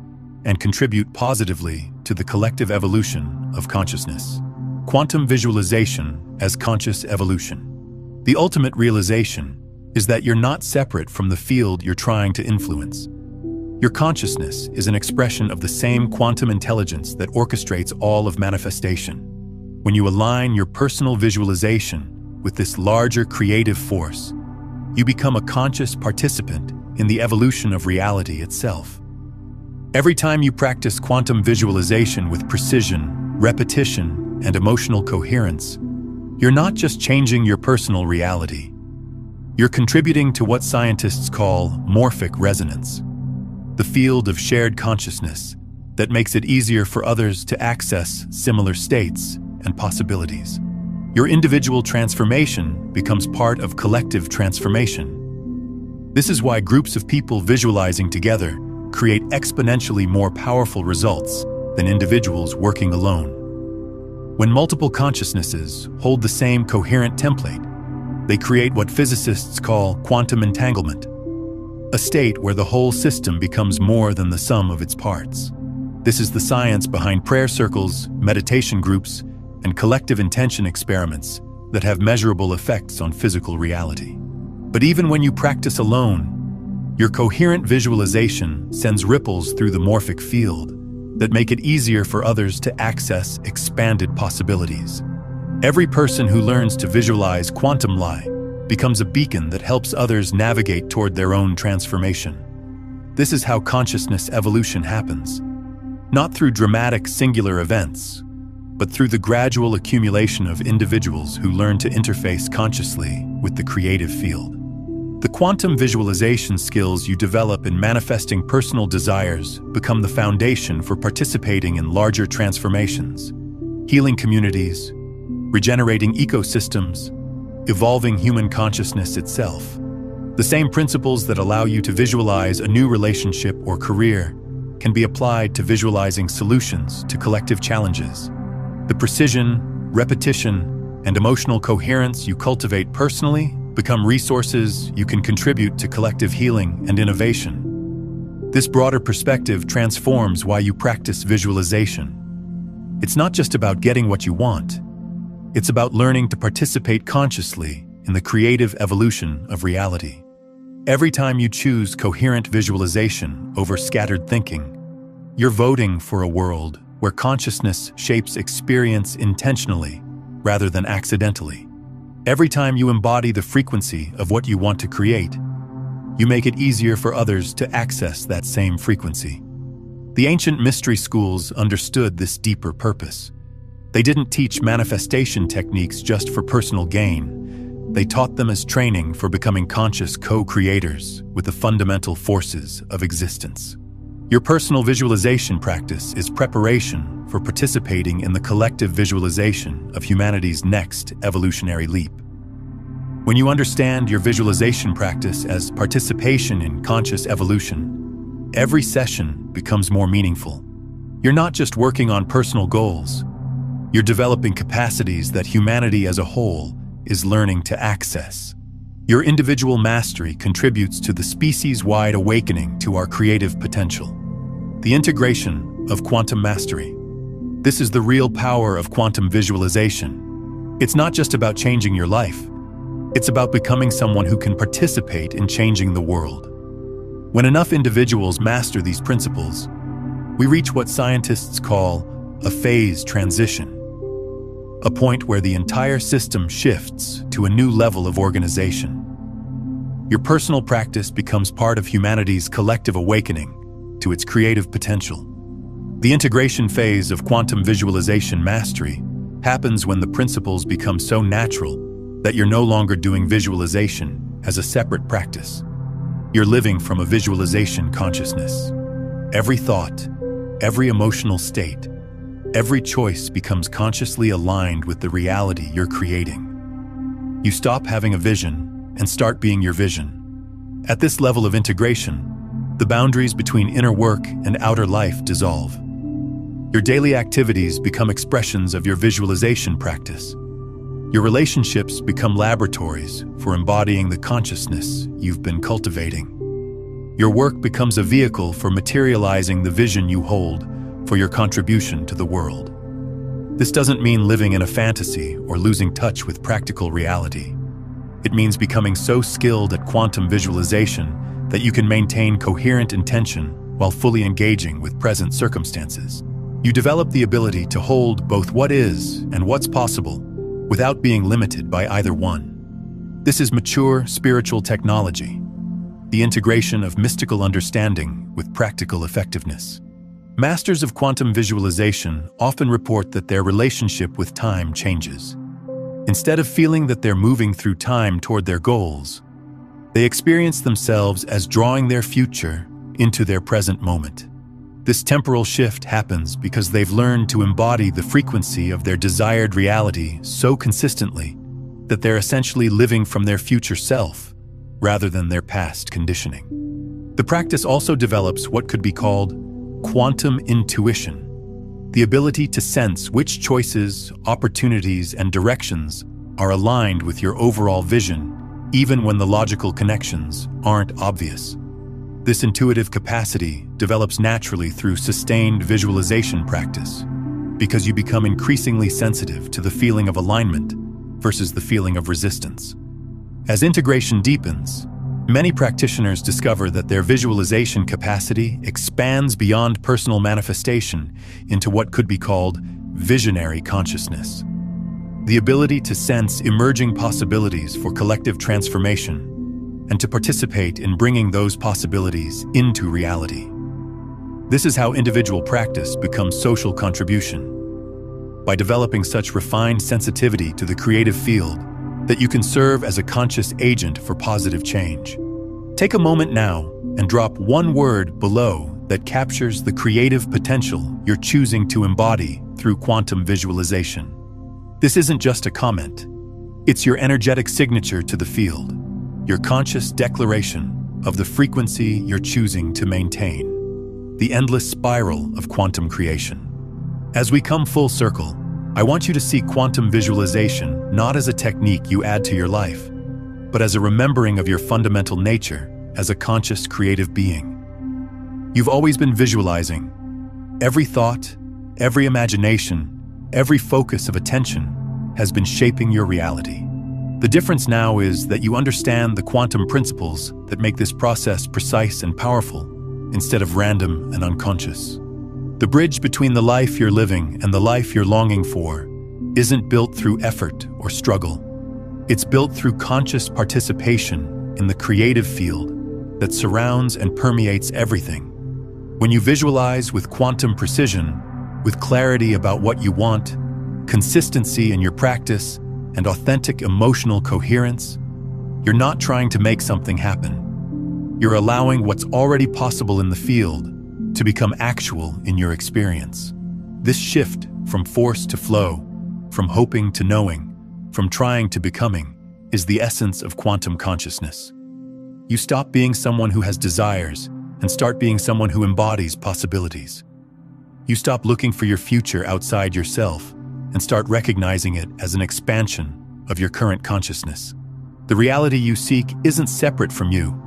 and contribute positively to the collective evolution of consciousness. Quantum visualization as conscious evolution. The ultimate realization is that you're not separate from the field you're trying to influence. Your consciousness is an expression of the same quantum intelligence that orchestrates all of manifestation. When you align your personal visualization with this larger creative force, you become a conscious participant in the evolution of reality itself. Every time you practice quantum visualization with precision, repetition, and emotional coherence, you're not just changing your personal reality. You're contributing to what scientists call morphic resonance, the field of shared consciousness that makes it easier for others to access similar states and possibilities. Your individual transformation becomes part of collective transformation. This is why groups of people visualizing together create exponentially more powerful results than individuals working alone. When multiple consciousnesses hold the same coherent template, they create what physicists call quantum entanglement, a state where the whole system becomes more than the sum of its parts. This is the science behind prayer circles, meditation groups, and collective intention experiments that have measurable effects on physical reality. But even when you practice alone, your coherent visualization sends ripples through the morphic field that make it easier for others to access expanded possibilities. Every person who learns to visualize quantum light becomes a beacon that helps others navigate toward their own transformation. This is how consciousness evolution happens, not through dramatic singular events, but through the gradual accumulation of individuals who learn to interface consciously with the creative field. The quantum visualization skills you develop in manifesting personal desires become the foundation for participating in larger transformations, healing communities, regenerating ecosystems, evolving human consciousness itself. The same principles that allow you to visualize a new relationship or career can be applied to visualizing solutions to collective challenges. The precision, repetition, and emotional coherence you cultivate personally become resources you can contribute to collective healing and innovation. This broader perspective transforms why you practice visualization. It's not just about getting what you want. It's about learning to participate consciously in the creative evolution of reality. Every time you choose coherent visualization over scattered thinking, you're voting for a world where consciousness shapes experience intentionally rather than accidentally. Every time you embody the frequency of what you want to create, you make it easier for others to access that same frequency. The ancient mystery schools understood this deeper purpose. They didn't teach manifestation techniques just for personal gain. They taught them as training for becoming conscious co-creators with the fundamental forces of existence. Your personal visualization practice is preparation for participating in the collective visualization of humanity's next evolutionary leap. When you understand your visualization practice as participation in conscious evolution, every session becomes more meaningful. You're not just working on personal goals. You're developing capacities that humanity as a whole is learning to access. Your individual mastery contributes to the species-wide awakening to our creative potential. The integration of quantum mastery. This is the real power of quantum visualization. It's not just about changing your life. It's about becoming someone who can participate in changing the world. When enough individuals master these principles, we reach what scientists call a phase transition, a point where the entire system shifts to a new level of organization. Your personal practice becomes part of humanity's collective awakening to its creative potential. The integration phase of quantum visualization mastery happens when the principles become so natural that you're no longer doing visualization as a separate practice. You're living from a visualization consciousness. Every thought, every emotional state, every choice becomes consciously aligned with the reality you're creating. You stop having a vision and start being your vision. At this level of integration, the boundaries between inner work and outer life dissolve. Your daily activities become expressions of your visualization practice. Your relationships become laboratories for embodying the consciousness you've been cultivating. Your work becomes a vehicle for materializing the vision you hold for your contribution to the world. This doesn't mean living in a fantasy or losing touch with practical reality. It means becoming so skilled at quantum visualization that you can maintain coherent intention while fully engaging with present circumstances. You develop the ability to hold both what is and what's possible without being limited by either one. This is mature spiritual technology, the integration of mystical understanding with practical effectiveness. Masters of quantum visualization often report that their relationship with time changes. Instead of feeling that they're moving through time toward their goals, they experience themselves as drawing their future into their present moment. This temporal shift happens because they've learned to embody the frequency of their desired reality so consistently that they're essentially living from their future self rather than their past conditioning. The practice also develops what could be called quantum intuition, the ability to sense which choices, opportunities, and directions are aligned with your overall vision, even when the logical connections aren't obvious. This intuitive capacity develops naturally through sustained visualization practice because you become increasingly sensitive to the feeling of alignment versus the feeling of resistance. As integration deepens, many practitioners discover that their visualization capacity expands beyond personal manifestation into what could be called visionary consciousness, the ability to sense emerging possibilities for collective transformation and to participate in bringing those possibilities into reality. This is how individual practice becomes social contribution, by developing such refined sensitivity to the creative field that you can serve as a conscious agent for positive change. Take a moment now and drop one word below that captures the creative potential you're choosing to embody through quantum visualization. This isn't just a comment. It's your energetic signature to the field, your conscious declaration of the frequency you're choosing to maintain, the endless spiral of quantum creation. As we come full circle, I want you to see quantum visualization not as a technique you add to your life, but as a remembering of your fundamental nature as a conscious creative being. You've always been visualizing. Every thought, every imagination, every focus of attention has been shaping your reality. The difference now is that you understand the quantum principles that make this process precise and powerful, instead of random and unconscious. The bridge between the life you're living and the life you're longing for isn't built through effort or struggle. It's built through conscious participation in the creative field that surrounds and permeates everything. When you visualize with quantum precision, with clarity about what you want, consistency in your practice, and authentic emotional coherence, you're not trying to make something happen. You're allowing what's already possible in the field to become actual in your experience. This shift from force to flow, from hoping to knowing, from trying to becoming, is the essence of quantum consciousness. You stop being someone who has desires and start being someone who embodies possibilities. You stop looking for your future outside yourself and start recognizing it as an expansion of your current consciousness. The reality you seek isn't separate from you.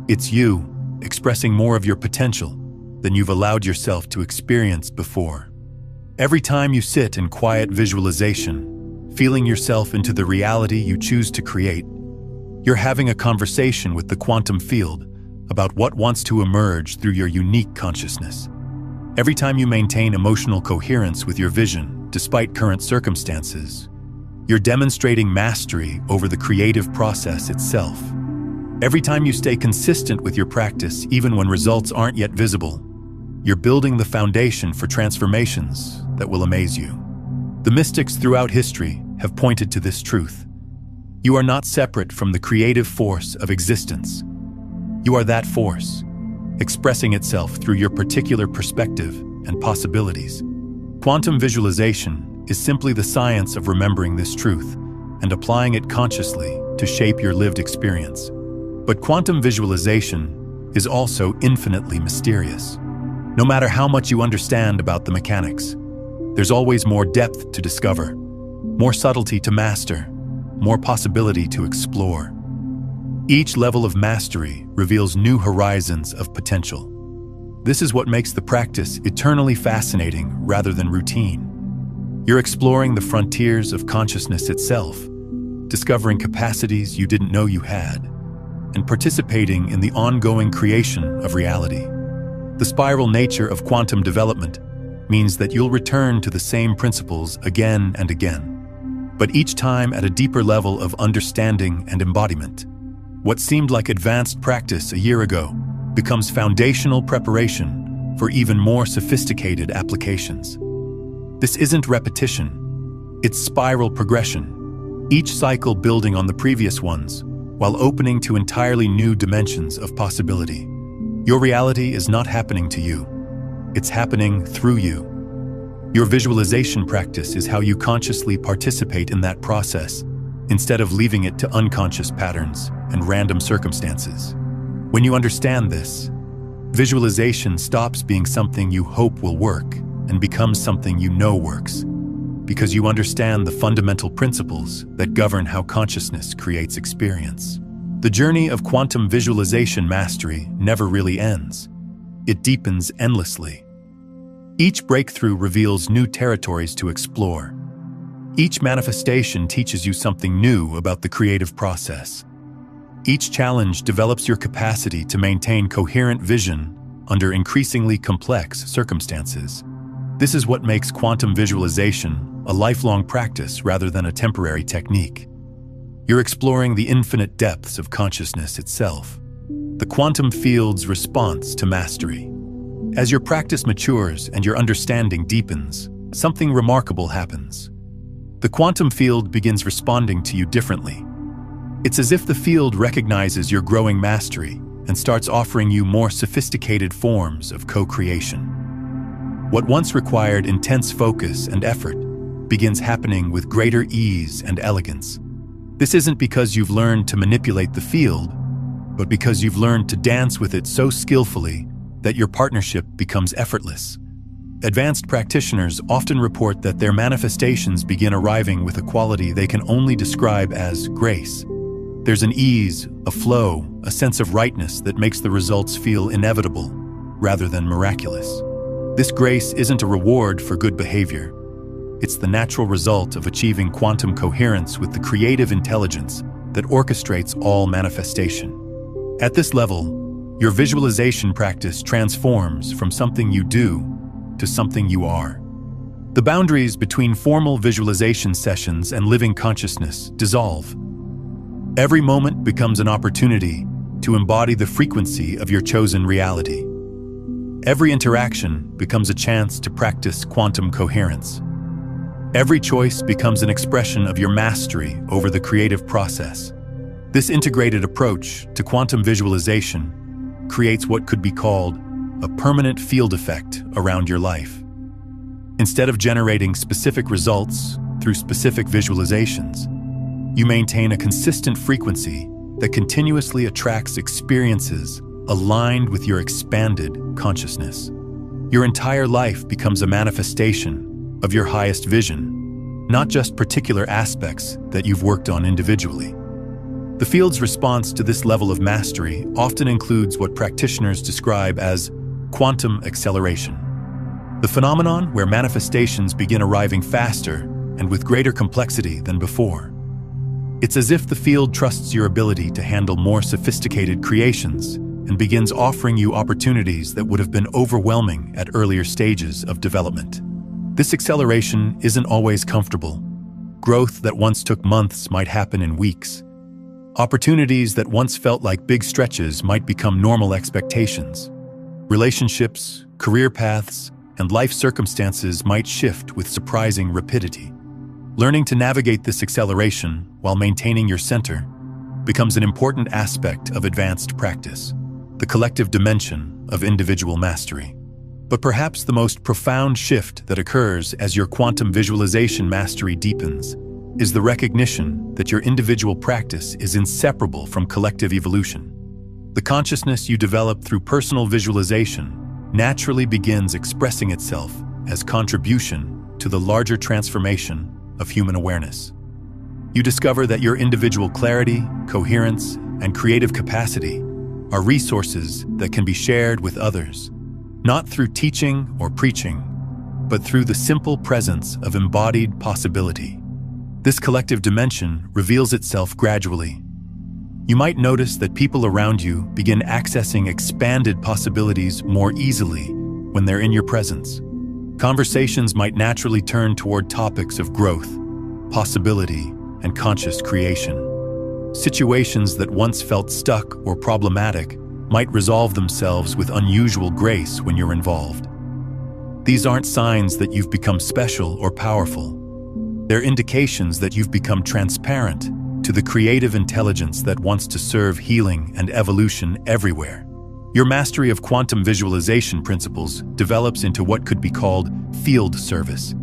It's you expressing more of your potential than you've allowed yourself to experience before. Every time you sit in quiet visualization, feeling yourself into the reality you choose to create, you're having a conversation with the quantum field about what wants to emerge through your unique consciousness. Every time you maintain emotional coherence with your vision, despite current circumstances, you're demonstrating mastery over the creative process itself. Every time you stay consistent with your practice, even when results aren't yet visible, you're building the foundation for transformations that will amaze you. The mystics throughout history have pointed to this truth. You are not separate from the creative force of existence. You are that force, expressing itself through your particular perspective and possibilities. Quantum visualization is simply the science of remembering this truth and applying it consciously to shape your lived experience. But quantum visualization is also infinitely mysterious. No matter how much you understand about the mechanics, there's always more depth to discover, more subtlety to master, more possibility to explore. Each level of mastery reveals new horizons of potential. This is what makes the practice eternally fascinating rather than routine. You're exploring the frontiers of consciousness itself, discovering capacities you didn't know you had, and participating in the ongoing creation of reality. The spiral nature of quantum development means that you'll return to the same principles again and again, but each time at a deeper level of understanding and embodiment. What seemed like advanced practice a year ago becomes foundational preparation for even more sophisticated applications. This isn't repetition, it's spiral progression, each cycle building on the previous ones, while opening to entirely new dimensions of possibility. Your reality is not happening to you, it's happening through you. Your visualization practice is how you consciously participate in that process, instead of leaving it to unconscious patterns and random circumstances. When you understand this, visualization stops being something you hope will work and becomes something you know works, because you understand the fundamental principles that govern how consciousness creates experience. The journey of quantum visualization mastery never really ends. It deepens endlessly. Each breakthrough reveals new territories to explore. Each manifestation teaches you something new about the creative process. Each challenge develops your capacity to maintain coherent vision under increasingly complex circumstances. This is what makes quantum visualization a lifelong practice rather than a temporary technique. You're exploring the infinite depths of consciousness itself, the quantum field's response to mastery. As your practice matures and your understanding deepens, something remarkable happens. The quantum field begins responding to you differently. It's as if the field recognizes your growing mastery and starts offering you more sophisticated forms of co-creation. What once required intense focus and effort begins happening with greater ease and elegance. This isn't because you've learned to manipulate the field, but because you've learned to dance with it so skillfully that your partnership becomes effortless. Advanced practitioners often report that their manifestations begin arriving with a quality they can only describe as grace. There's an ease, a flow, a sense of rightness that makes the results feel inevitable rather than miraculous. This grace isn't a reward for good behavior. It's the natural result of achieving quantum coherence with the creative intelligence that orchestrates all manifestation. At this level, your visualization practice transforms from something you do to something you are. The boundaries between formal visualization sessions and living consciousness dissolve. Every moment becomes an opportunity to embody the frequency of your chosen reality. Every interaction becomes a chance to practice quantum coherence. Every choice becomes an expression of your mastery over the creative process. This integrated approach to quantum visualization creates what could be called a permanent field effect around your life. Instead of generating specific results through specific visualizations, you maintain a consistent frequency that continuously attracts experiences aligned with your expanded consciousness. Your entire life becomes a manifestation of your highest vision, not just particular aspects that you've worked on individually. The field's response to this level of mastery often includes what practitioners describe as quantum acceleration, the phenomenon where manifestations begin arriving faster and with greater complexity than before. It's as if the field trusts your ability to handle more sophisticated creations and begins offering you opportunities that would have been overwhelming at earlier stages of development. This acceleration isn't always comfortable. Growth that once took months might happen in weeks. Opportunities that once felt like big stretches might become normal expectations. Relationships, career paths, and life circumstances might shift with surprising rapidity. Learning to navigate this acceleration while maintaining your center becomes an important aspect of advanced practice, the collective dimension of individual mastery. But perhaps the most profound shift that occurs as your quantum visualization mastery deepens is the recognition that your individual practice is inseparable from collective evolution. The consciousness you develop through personal visualization naturally begins expressing itself as contribution to the larger transformation of human awareness. You discover that your individual clarity, coherence, and creative capacity are resources that can be shared with others, not through teaching or preaching, but through the simple presence of embodied possibility. This collective dimension reveals itself gradually. You might notice that people around you begin accessing expanded possibilities more easily when they're in your presence. Conversations might naturally turn toward topics of growth, possibility, and conscious creation. Situations that once felt stuck or problematic might resolve themselves with unusual grace when you're involved. These aren't signs that you've become special or powerful. They're indications that you've become transparent to the creative intelligence that wants to serve healing and evolution everywhere. Your mastery of quantum visualization principles develops into what could be called field service,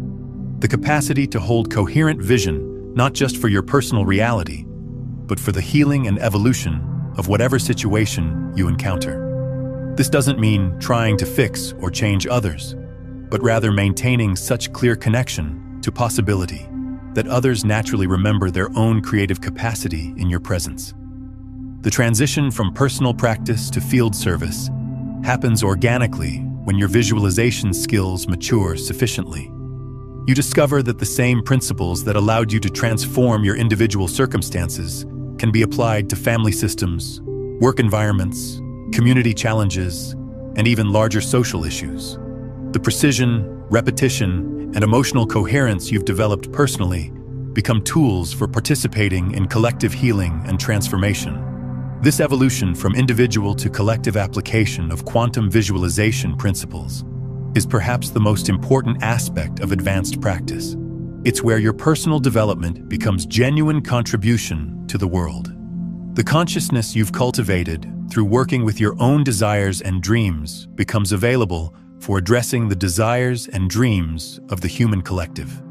the capacity to hold coherent vision not just for your personal reality, but for the healing and evolution of whatever situation you encounter. This doesn't mean trying to fix or change others, but rather maintaining such clear connection to possibility that others naturally remember their own creative capacity in your presence. The transition from personal practice to field service happens organically when your visualization skills mature sufficiently. You discover that the same principles that allowed you to transform your individual circumstances can be applied to family systems, work environments, community challenges, and even larger social issues. The precision, repetition, and emotional coherence you've developed personally become tools for participating in collective healing and transformation. This evolution from individual to collective application of quantum visualization principles is perhaps the most important aspect of advanced practice. It's where your personal development becomes genuine contribution to the world. The consciousness you've cultivated through working with your own desires and dreams becomes available for addressing the desires and dreams of the human collective.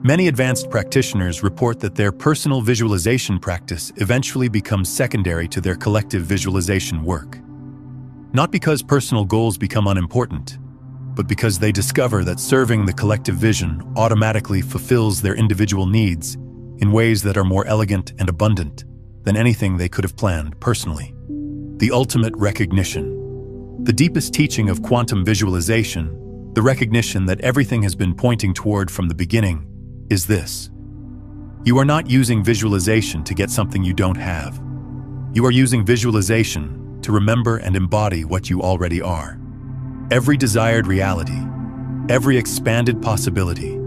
Many advanced practitioners report that their personal visualization practice eventually becomes secondary to their collective visualization work. Not because personal goals become unimportant, but because they discover that serving the collective vision automatically fulfills their individual needs in ways that are more elegant and abundant than anything they could have planned personally. The ultimate recognition. The deepest teaching of quantum visualization, the recognition that everything has been pointing toward from the beginning, is this. You are not using visualization to get something you don't have. You are using visualization to remember and embody what you already are. Every desired reality, every expanded possibility,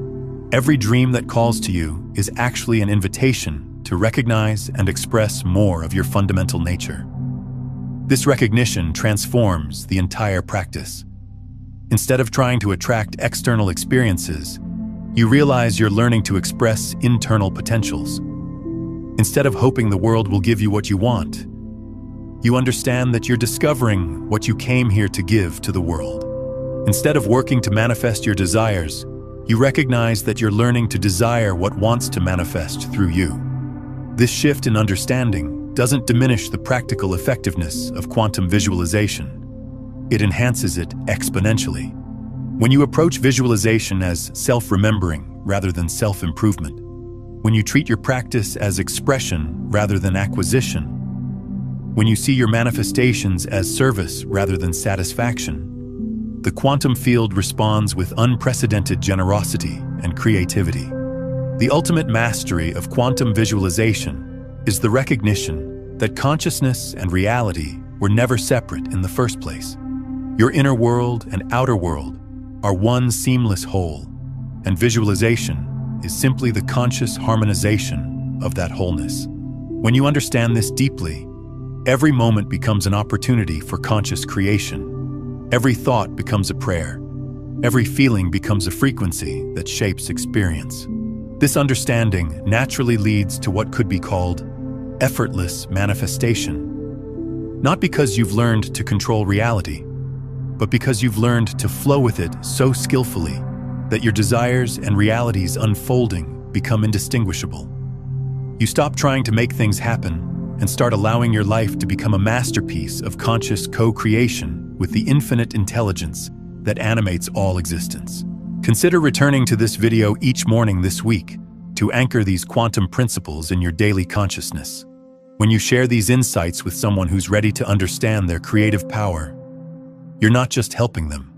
every dream that calls to you is actually an invitation to recognize and express more of your fundamental nature. This recognition transforms the entire practice. Instead of trying to attract external experiences, you realize you're learning to express internal potentials. Instead of hoping the world will give you what you want, you understand that you're discovering what you came here to give to the world. Instead of working to manifest your desires, you recognize that you're learning to desire what wants to manifest through you. This shift in understanding doesn't diminish the practical effectiveness of quantum visualization. It enhances it exponentially. When you approach visualization as self-remembering rather than self-improvement, when you treat your practice as expression rather than acquisition, when you see your manifestations as service rather than satisfaction, the quantum field responds with unprecedented generosity and creativity. The ultimate mastery of quantum visualization is the recognition that consciousness and reality were never separate in the first place. Your inner world and outer world are one seamless whole, and visualization is simply the conscious harmonization of that wholeness. When you understand this deeply, every moment becomes an opportunity for conscious creation. Every thought becomes a prayer. Every feeling becomes a frequency that shapes experience. This understanding naturally leads to what could be called effortless manifestation. Not because you've learned to control reality, but because you've learned to flow with it so skillfully that your desires and realities unfolding become indistinguishable. You stop trying to make things happen and start allowing your life to become a masterpiece of conscious co-creation with the infinite intelligence that animates all existence. Consider returning to this video each morning this week to anchor these quantum principles in your daily consciousness. When you share these insights with someone who's ready to understand their creative power, you're not just helping them.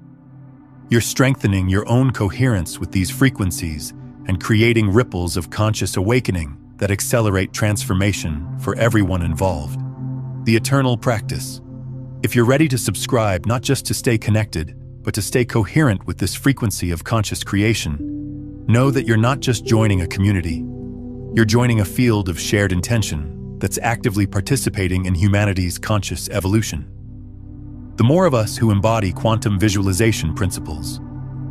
You're strengthening your own coherence with these frequencies and creating ripples of conscious awakening that accelerate transformation for everyone involved. The eternal practice. If you're ready to subscribe not just to stay connected, but to stay coherent with this frequency of conscious creation, know that you're not just joining a community. You're joining a field of shared intention that's actively participating in humanity's conscious evolution. The more of us who embody quantum visualization principles,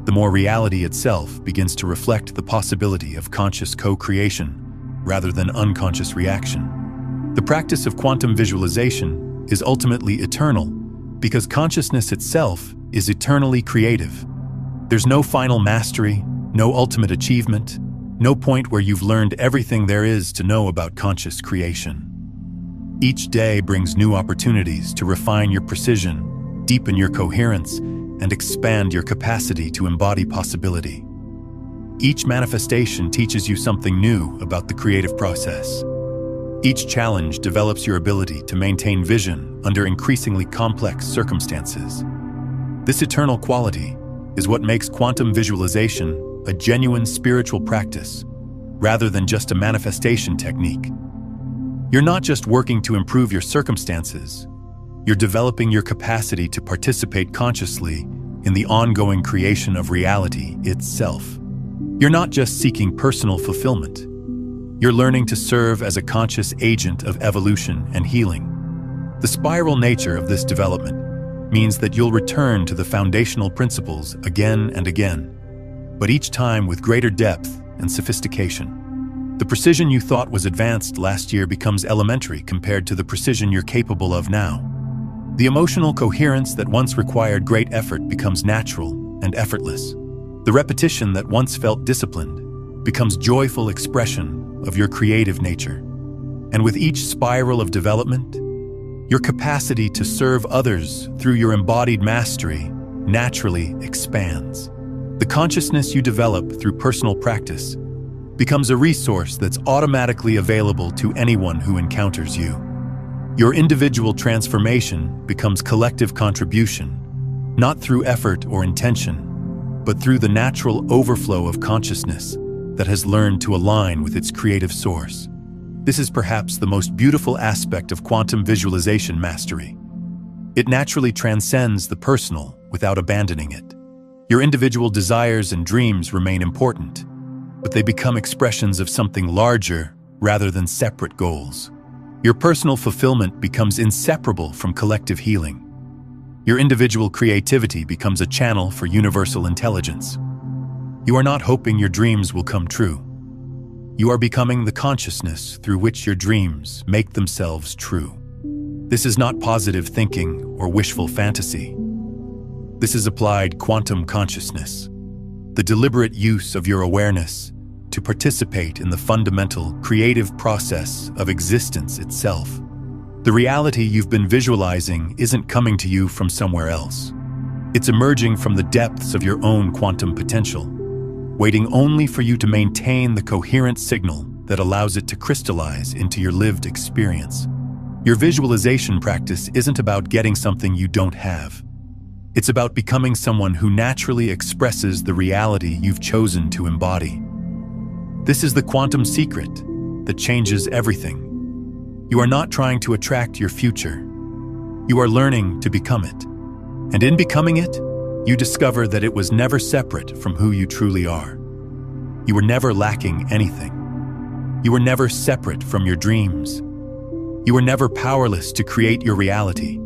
the more reality itself begins to reflect the possibility of conscious co-creation rather than unconscious reaction. The practice of quantum visualization is ultimately eternal because consciousness itself is eternally creative. There's no final mastery, no ultimate achievement, no point where you've learned everything there is to know about conscious creation. Each day brings new opportunities to refine your precision, deepen your coherence, and expand your capacity to embody possibility. Each manifestation teaches you something new about the creative process. Each challenge develops your ability to maintain vision under increasingly complex circumstances. This eternal quality is what makes quantum visualization a genuine spiritual practice, rather than just a manifestation technique. You're not just working to improve your circumstances, you're developing your capacity to participate consciously in the ongoing creation of reality itself. You're not just seeking personal fulfillment. You're learning to serve as a conscious agent of evolution and healing. The spiral nature of this development means that you'll return to the foundational principles again and again, but each time with greater depth and sophistication. The precision you thought was advanced last year becomes elementary compared to the precision you're capable of now. The emotional coherence that once required great effort becomes natural and effortless. The repetition that once felt disciplined becomes joyful expression of your creative nature. And with each spiral of development, your capacity to serve others through your embodied mastery naturally expands. The consciousness you develop through personal practice becomes a resource that's automatically available to anyone who encounters you. Your individual transformation becomes collective contribution, not through effort or intention, but through the natural overflow of consciousness that has learned to align with its creative source. This is perhaps the most beautiful aspect of quantum visualization mastery. It naturally transcends the personal without abandoning it. Your individual desires and dreams remain important, but they become expressions of something larger rather than separate goals. Your personal fulfillment becomes inseparable from collective healing. Your individual creativity becomes a channel for universal intelligence. You are not hoping your dreams will come true. You are becoming the consciousness through which your dreams make themselves true. This is not positive thinking or wishful fantasy. This is applied quantum consciousness, the deliberate use of your awareness to participate in the fundamental creative process of existence itself. The reality you've been visualizing isn't coming to you from somewhere else. It's emerging from the depths of your own quantum potential, waiting only for you to maintain the coherent signal that allows it to crystallize into your lived experience. Your visualization practice isn't about getting something you don't have. It's about becoming someone who naturally expresses the reality you've chosen to embody. This is the quantum secret that changes everything. You are not trying to attract your future. You are learning to become it. And in becoming it, you discover that it was never separate from who you truly are. You were never lacking anything. You were never separate from your dreams. You were never powerless to create your reality.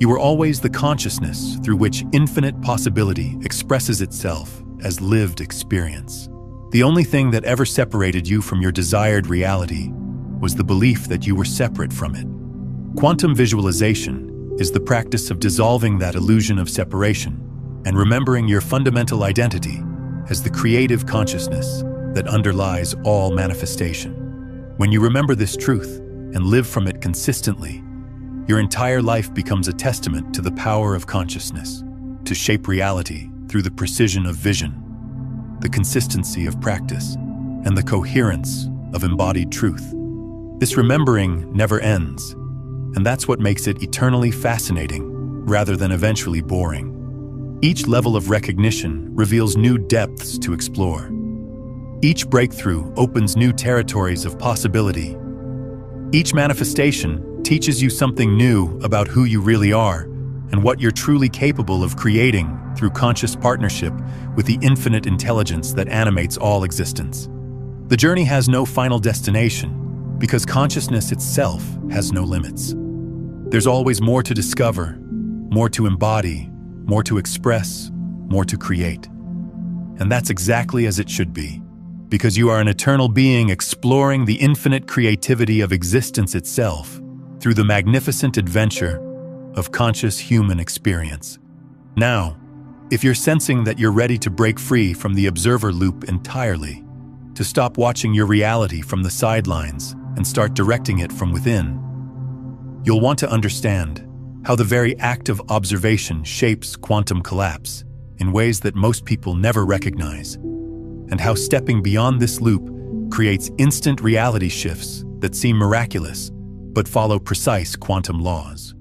You were always the consciousness through which infinite possibility expresses itself as lived experience. The only thing that ever separated you from your desired reality was the belief that you were separate from it. Quantum visualization is the practice of dissolving that illusion of separation and remembering your fundamental identity as the creative consciousness that underlies all manifestation. When you remember this truth and live from it consistently, your entire life becomes a testament to the power of consciousness, to shape reality through the precision of vision, the consistency of practice, and the coherence of embodied truth. This remembering never ends, and that's what makes it eternally fascinating rather than eventually boring. Each level of recognition reveals new depths to explore. Each breakthrough opens new territories of possibility. Each manifestation teaches you something new about who you really are and what you're truly capable of creating through conscious partnership with the infinite intelligence that animates all existence. The journey has no final destination because consciousness itself has no limits. There's always more to discover, more to embody, more to express, more to create. And that's exactly as it should be, because you are an eternal being exploring the infinite creativity of existence itself through the magnificent adventure of conscious human experience. Now, if you're sensing that you're ready to break free from the observer loop entirely, to stop watching your reality from the sidelines and start directing it from within, you'll want to understand how the very act of observation shapes quantum collapse in ways that most people never recognize, and how stepping beyond this loop creates instant reality shifts that seem miraculous but follow precise quantum laws.